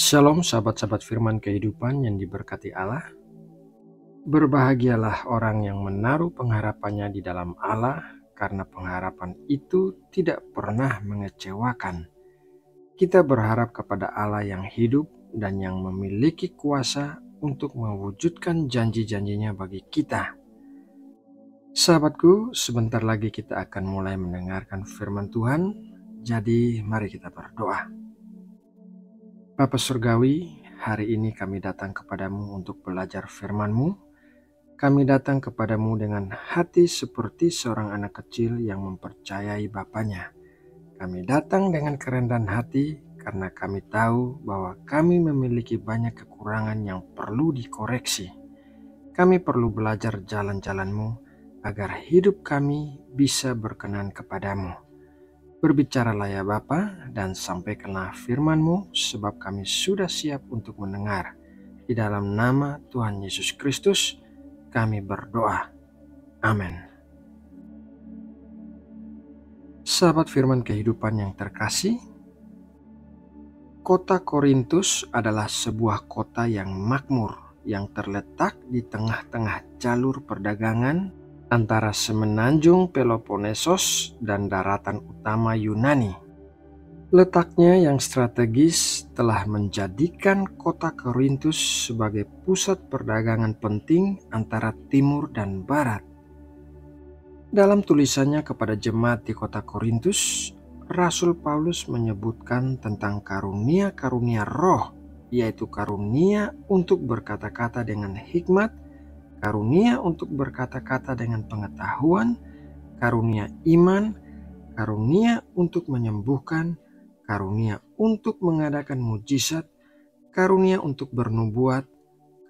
Shalom sahabat-sahabat firman kehidupan yang diberkati Allah. Berbahagialah orang yang menaruh pengharapannya di dalam Allah, karena pengharapan itu tidak pernah mengecewakan. Kita berharap kepada Allah yang hidup dan yang memiliki kuasa untuk mewujudkan janji-janjinya bagi kita. Sahabatku, sebentar lagi kita akan mulai mendengarkan firman Tuhan, jadi mari kita berdoa. Bapa Surgawi, hari ini kami datang kepadamu untuk belajar firman-Mu. Kami datang kepadamu dengan hati seperti seorang anak kecil yang mempercayai Bapanya. Kami datang dengan kerendahan hati karena kami tahu bahwa kami memiliki banyak kekurangan yang perlu dikoreksi. Kami perlu belajar jalan-jalan-Mu agar hidup kami bisa berkenan kepadamu. Berbicaralah ya Bapa, dan sampaikanlah firman-Mu, sebab kami sudah siap untuk mendengar. Di dalam nama Tuhan Yesus Kristus, kami berdoa. Amin. Sahabat firman kehidupan yang terkasih, kota Korintus adalah sebuah kota yang makmur, yang terletak di tengah-tengah jalur perdagangan antara semenanjung Peloponnesos dan daratan utama Yunani. Letaknya yang strategis telah menjadikan kota Korintus sebagai pusat perdagangan penting antara timur dan barat. Dalam tulisannya kepada jemaat di kota Korintus, Rasul Paulus menyebutkan tentang karunia-karunia roh, yaitu karunia untuk berkata-kata dengan hikmat, karunia untuk berkata-kata dengan pengetahuan, karunia iman, karunia untuk menyembuhkan, karunia untuk mengadakan mujizat, karunia untuk bernubuat,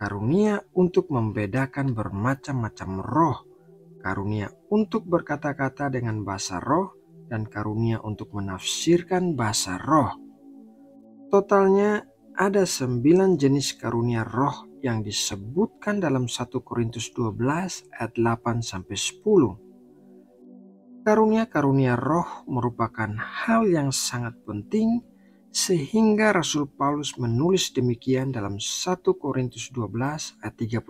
karunia untuk membedakan bermacam-macam roh, karunia untuk berkata-kata dengan bahasa roh, dan karunia untuk menafsirkan bahasa roh. Totalnya ada 9 jenis karunia roh yang disebutkan dalam 1 Korintus 12 ayat 8-10. Karunia-karunia roh merupakan hal yang sangat penting sehingga Rasul Paulus menulis demikian dalam 1 Korintus 12 ayat 31.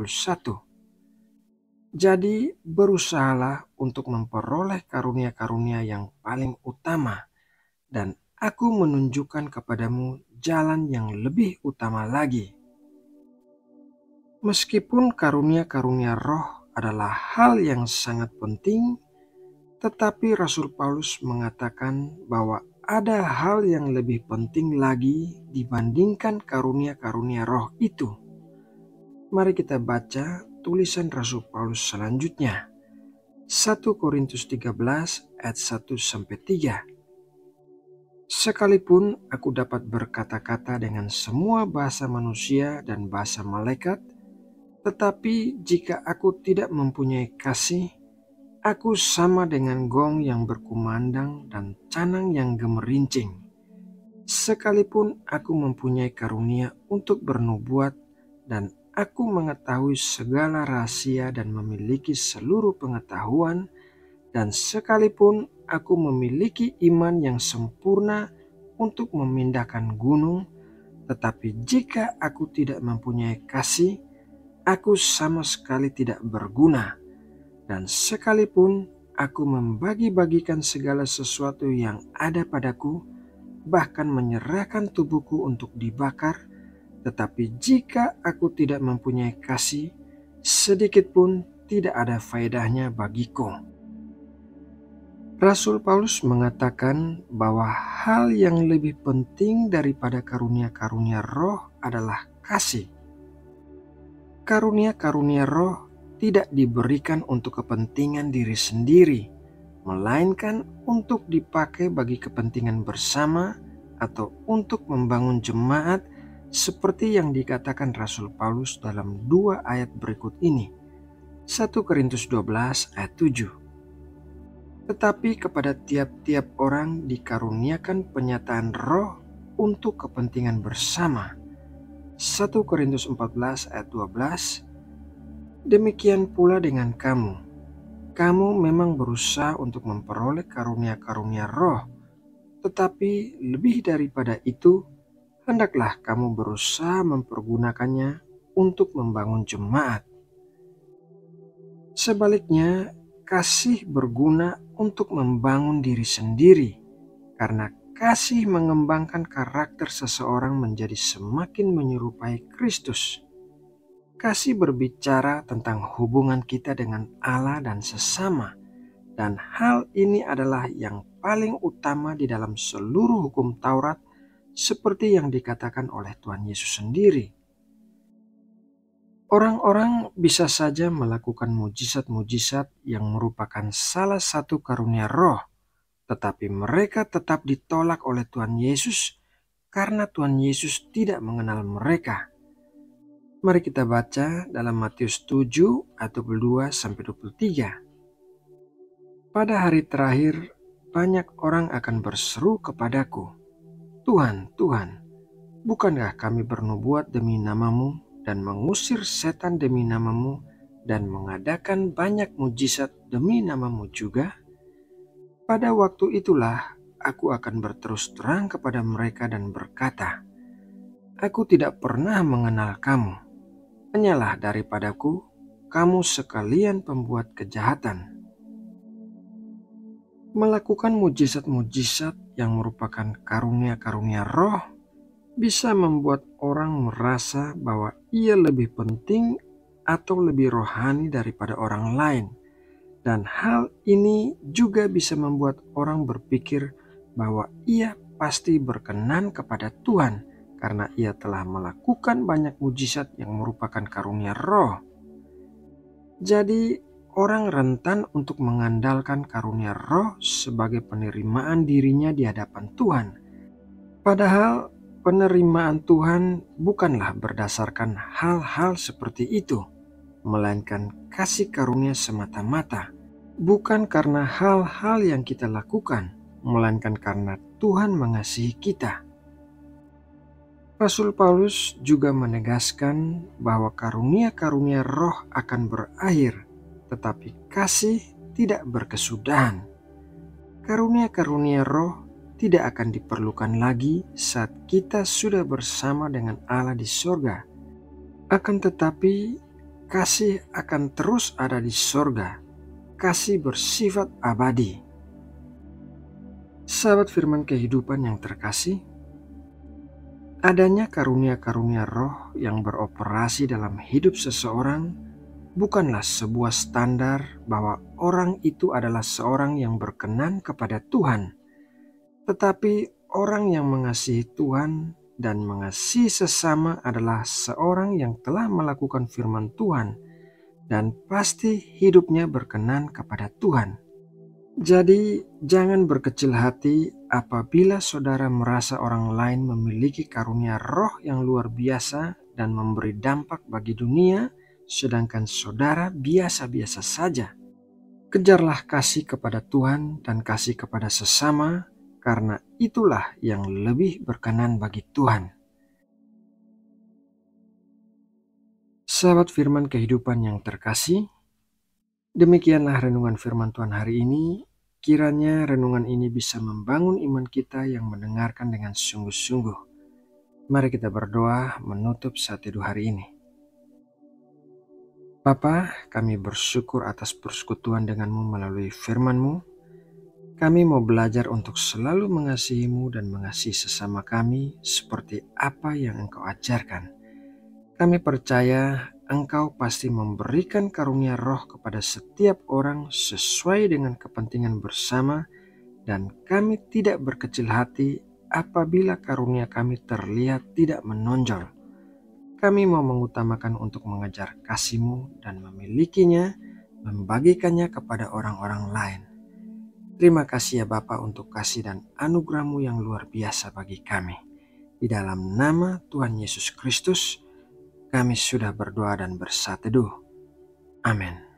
Jadi berusahalah untuk memperoleh karunia-karunia yang paling utama, dan aku menunjukkan kepadamu jalan yang lebih utama lagi. Meskipun karunia-karunia roh adalah hal yang sangat penting, tetapi Rasul Paulus mengatakan bahwa ada hal yang lebih penting lagi dibandingkan karunia-karunia roh itu. Mari kita baca tulisan Rasul Paulus selanjutnya. 1 Korintus 13 ayat 1-3. Sekalipun aku dapat berkata-kata dengan semua bahasa manusia dan bahasa malaikat, tetapi jika aku tidak mempunyai kasih, aku sama dengan gong yang berkumandang dan canang yang gemerincing. Sekalipun aku mempunyai karunia untuk bernubuat dan aku mengetahui segala rahasia dan memiliki seluruh pengetahuan, dan sekalipun aku memiliki iman yang sempurna untuk memindahkan gunung, tetapi jika aku tidak mempunyai kasih, aku sama sekali tidak berguna. Dan sekalipun aku membagi-bagikan segala sesuatu yang ada padaku, bahkan menyerahkan tubuhku untuk dibakar, tetapi jika aku tidak mempunyai kasih, sedikit pun tidak ada faedahnya bagiku. Rasul Paulus mengatakan bahwa hal yang lebih penting daripada karunia-karunia roh adalah kasih. Karunia-karunia roh tidak diberikan untuk kepentingan diri sendiri, melainkan untuk dipakai bagi kepentingan bersama atau untuk membangun jemaat, seperti yang dikatakan Rasul Paulus dalam 2 ayat berikut ini. 1 Korintus 12 ayat 7. Tetapi kepada tiap-tiap orang dikaruniakan penyataan roh untuk kepentingan bersama. 1 Korintus 14 ayat 12. Demikian pula dengan kamu. Kamu memang berusaha untuk memperoleh karunia-karunia roh, tetapi lebih daripada itu, hendaklah kamu berusaha mempergunakannya untuk membangun jemaat. Sebaliknya, kasih berguna untuk membangun diri sendiri, karena kasih mengembangkan karakter seseorang menjadi semakin menyerupai Kristus. Kasih berbicara tentang hubungan kita dengan Allah dan sesama, dan hal ini adalah yang paling utama di dalam seluruh hukum Taurat, seperti yang dikatakan oleh Tuhan Yesus sendiri. Orang-orang bisa saja melakukan mujizat-mujizat yang merupakan salah satu karunia Roh, tetapi mereka tetap ditolak oleh Tuhan Yesus karena Tuhan Yesus tidak mengenal mereka. Mari kita baca dalam Matius 7 ayat 22-23. Pada hari terakhir, banyak orang akan berseru kepadaku, Tuhan, Tuhan, bukankah kami bernubuat demi namamu dan mengusir setan demi namamu dan mengadakan banyak mujizat demi namamu juga? Pada waktu itulah aku akan berterus terang kepada mereka dan berkata, aku tidak pernah mengenal kamu. Hanyalah daripadaku, kamu sekalian pembuat kejahatan. Melakukan mujizat-mujizat yang merupakan karunia-karunia Roh bisa membuat orang merasa bahwa ia lebih penting atau lebih rohani daripada orang lain. Dan hal ini juga bisa membuat orang berpikir bahwa ia pasti berkenan kepada Tuhan karena ia telah melakukan banyak mujizat yang merupakan karunia Roh. Jadi orang rentan untuk mengandalkan karunia Roh sebagai penerimaan dirinya di hadapan Tuhan. Padahal penerimaan Tuhan bukanlah berdasarkan hal-hal seperti itu, melainkan kasih karunia semata-mata. Bukan karena hal-hal yang kita lakukan, melainkan karena Tuhan mengasihi kita. Rasul Paulus juga menegaskan bahwa karunia-karunia Roh akan berakhir, tetapi kasih tidak berkesudahan. Karunia-karunia Roh tidak akan diperlukan lagi saat kita sudah bersama dengan Allah di sorga. Akan tetapi, kasih akan terus ada di sorga. Kasih bersifat abadi. Sahabat firman kehidupan yang terkasih, adanya karunia-karunia Roh yang beroperasi dalam hidup seseorang bukanlah sebuah standar bahwa orang itu adalah seorang yang berkenan kepada Tuhan, tetapi orang yang mengasihi Tuhan dan mengasihi sesama adalah seorang yang telah melakukan firman Tuhan dan pasti hidupnya berkenan kepada Tuhan. Jadi, jangan berkecil hati apabila saudara merasa orang lain memiliki karunia Roh yang luar biasa dan memberi dampak bagi dunia, sedangkan saudara biasa-biasa saja. Kejarlah kasih kepada Tuhan dan kasih kepada sesama, karena itulah yang lebih berkenan bagi Tuhan. Sahabat firman kehidupan yang terkasih, demikianlah renungan firman Tuhan hari ini. Kiranya renungan ini bisa membangun iman kita yang mendengarkan dengan sungguh-sungguh. Mari kita berdoa menutup saat teduh hari ini. Bapa, kami bersyukur atas persekutuan denganmu melalui firman-Mu. Kami mau belajar untuk selalu mengasihi-Mu dan mengasihi sesama kami seperti apa yang Engkau ajarkan. Kami percaya Engkau pasti memberikan karunia Roh kepada setiap orang sesuai dengan kepentingan bersama, dan kami tidak berkecil hati apabila karunia kami terlihat tidak menonjol. Kami mau mengutamakan untuk mengejar kasih-Mu dan memilikinya, membagikannya kepada orang-orang lain. Terima kasih ya Bapa untuk kasih dan anugerah-Mu yang luar biasa bagi kami. Di dalam nama Tuhan Yesus Kristus, kami sudah berdoa dan bersatu teduh. Amin.